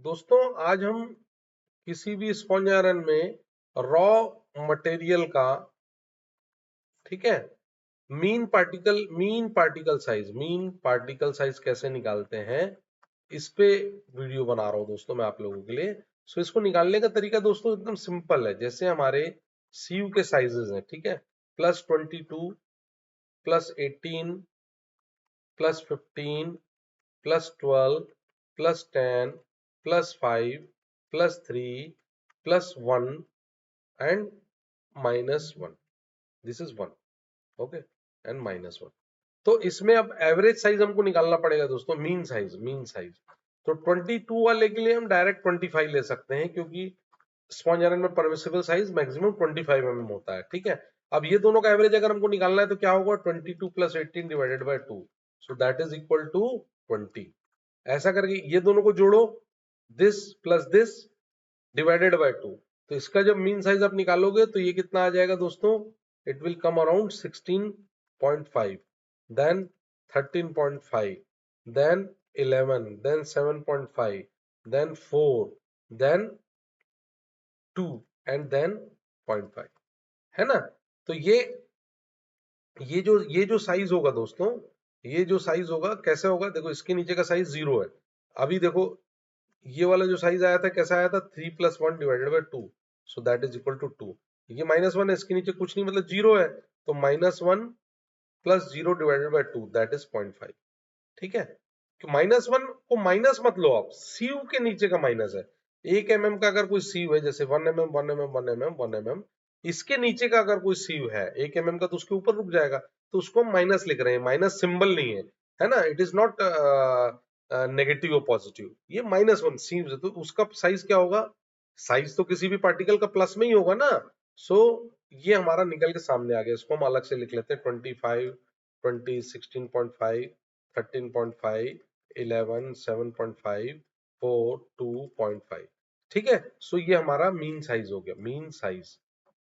दोस्तों आज हम किसी भी स्पॉन्ज आयरन में रॉ मटेरियल का, ठीक है, मीन पार्टिकल साइज कैसे निकालते हैं, इस पे वीडियो बना रहा हूं दोस्तों मैं आप लोगों के लिए। सो इसको निकालने का तरीका दोस्तों एकदम सिंपल है। जैसे हमारे सीयू के साइजेस हैं, ठीक है, +22, +18, +15, +12, +10, +5, +3, +1 and -1, this is 1, okay, and -1। तो इसमें अब एवरेज साइज हमको निकालना पड़ेगा दोस्तों, मीन साइज। तो 22 वाले के लिए हम डायरेक्ट 25 ले सकते हैं, क्योंकि स्पॉन्ज आयरन में परमिसिबल साइज मैक्सिमम 25 mm होता है, ठीक है। अब ये दोनों का एवरेज अगर हमको निकालना है तो क्या होगा, 22 + 18 divided by 2, so that is equal to 20। ऐसा करके ये दोनों को जोड़ो, this plus this divided by 2, तो इसका जब मीन साइज आप निकालोगे तो ये कितना आ जाएगा दोस्तों, it will come around 16.5, then 13.5, then 11, then 7.5, then 4, then 2 and then 0.5, है ना। तो ये जो साइज होगा दोस्तों, ये जो साइज होगा कैसे होगा, देखो इसके नीचे का साइज 0 है। अभी देखो ये वाला जो साइज आया था कैसा आया था, 3 + 1 divided by 2, so that is equal to 2। ये -1 है, इसके नीचे कुछ नहीं मतलब 0 है, तो -1 + 0 डिवाइडेड बाय 2 दैट इज 0.5, ठीक है। -1 को माइनस मत लो आप, सीयू के नीचे का माइनस है। 1 mm का अगर कोई सीयू है, जैसे 1 mm 1 mm 1 mm 1 mm, इसके नीचे का अगर कोई सीयू है 1 mm का, तो उसके ऊपर रुक जाएगा, तो उसको हम माइनस लिख रहे हैं, माइनस सिंबल नहीं है ना, इट इज नॉट नेगेटिव और पॉजिटिव, ये -1 सीयू है, तो उसका साइज क्या होगा, साइज तो किसी भी पार्टिकल का प्लस में ही होगा ना। सो ये हमारा निकल के सामने आ गया, इसको हम अलग से लिख लेते हैं, 25, 20, 16.5, 13.5, 11, 7.5, 4, 2.5, ठीक है। सो ये हमारा मीन साइज हो गया,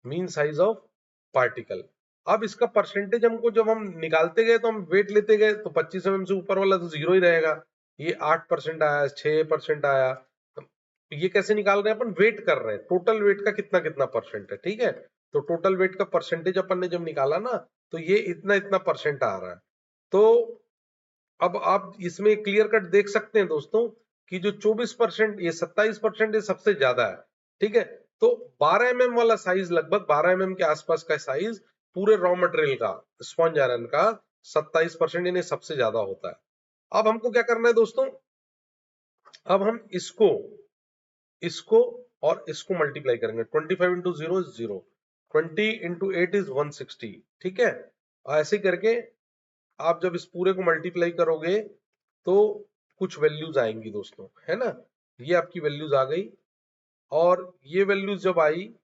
मीन साइज ऑफ पार्टिकल। अब इसका परसेंटेज हमको जब हम निकालते गए तो हम वेट लेते गए, तो 25 mm से ऊपर वाला तो 0 ही रहेगा। ये 8% आया, 6% आया, ये कैसे निकाल रहे हैं, अपन वेट कर रहे हैं, टोटल वेट का कितना कितना परसेंट है, ठीक है। तो टोटल वेट का परसेंटेज अपन ने जब निकाला ना, तो ये इतना इतना परसेंट आ रहा है। तो अब आप इसमें क्लियर कट देख सकते हैं दोस्तों कि जो 24%, ये 27% ये सबसे ज्यादा है, ठीक है। तो 12 mm वाला साइज, लगभग 12 mm के आसपास का साइज पूरे रॉ मटेरियल का, स्पॉन्ज आयरन का 27% इन्हें सबसे ज्यादा होता है। अब हमको क्या करना है दोस्तों, अब हम इसको और इसको मल्टीप्लाई करेंगे। 25 into 0 is 0, 20 into 8 is 160, ठीक है। ऐसे करके आप जब इस पूरे को मल्टीप्लाई करोगे तो कुछ वैल्यूज आएंगी दोस्तों, है ना। ये आपकी वैल्यूज आ गई, और ये वैल्यूज जब आई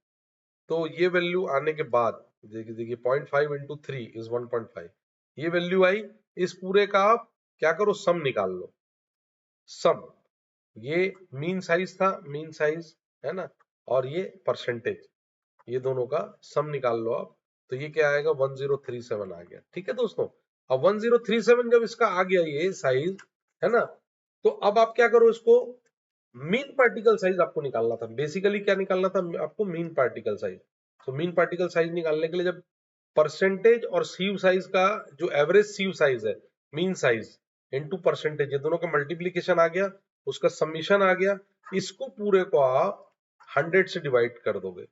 तो ये वैल्यू आने के बाद देखिए 0.5 into 3 is 1.5, ये वैल्यू आई। इस पूरे का आप क्या करो, सम निकाल लो, सम, ये मीन साइज था, मीन साइज, है ना, और ये परसेंटेज, ये दोनों का सम निकाल लो आप, तो ये क्या आएगा, 1037 आ गया, ठीक है दोस्तों। अब 1037 जब इसका आ गया ये साइज, है ना, तो अब आप क्या करो, इसको मीन पार्टिकल साइज आपको निकालना था। बेसिकली क्या निकालना था आपको, मीन पार्टिकल साइज। तो मीन पार्टिकल साइज निकालने के लिए जब परसेंटेज और सीयू साइज का जो एवरेज सीयू साइज है, मीन साइज इनटू परसेंटेज, ये दोनों का मल्टीप्लीकेशन आ गया, उसका समीशन आ गया, इसको पूरे को आप 100 से डिवाइड कर दोगे,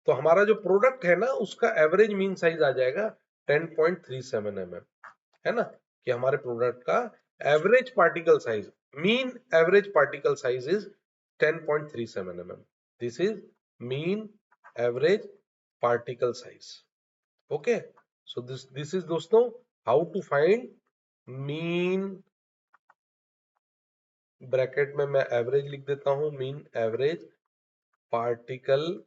तो हमारा जो प्रोडक्ट है ना उसका एवरेज मीन साइज आ जाएगा 10.37 mm, है ना। कि हमारे प्रोडक्ट का average particle size, mean average particle size is 10.37 mm, this is mean average particle size, okay. So this is दोस्तों how to find mean, bracket में मैं एवरेज लिख देता हूं, मीन एवरेज पार्टिकल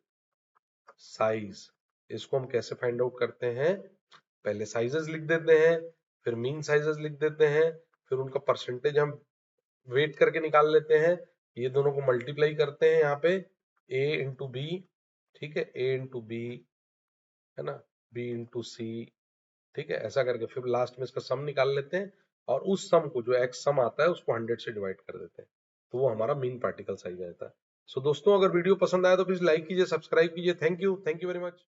साइज। इसको हम कैसे फाइंड आउट करते हैं, पहले साइजेस लिख देते हैं, फिर मीन साइजेस लिख देते हैं, फिर उनका परसेंटेज हम वेट करके निकाल लेते हैं, ये दोनों को मल्टीप्लाई करते हैं यहाँ पे, a इंटू बी, ठीक है, a इंटू बी, है ना, b इंटू सी, ठीक है। ऐसा करके फिर लास्ट में इसका सम निकाल लेते हैं, और उस सम को, जो एक्स सम आता है, उसको 100 से डिवाइड कर देते हैं। तो वो हमारा मीन पार्टिकल साइज आता है। सो दोस्तों, अगर वीडियो पसंद आया तो प्लीज लाइक कीजिए, सब्सक्राइब कीजिए। Thank you very much.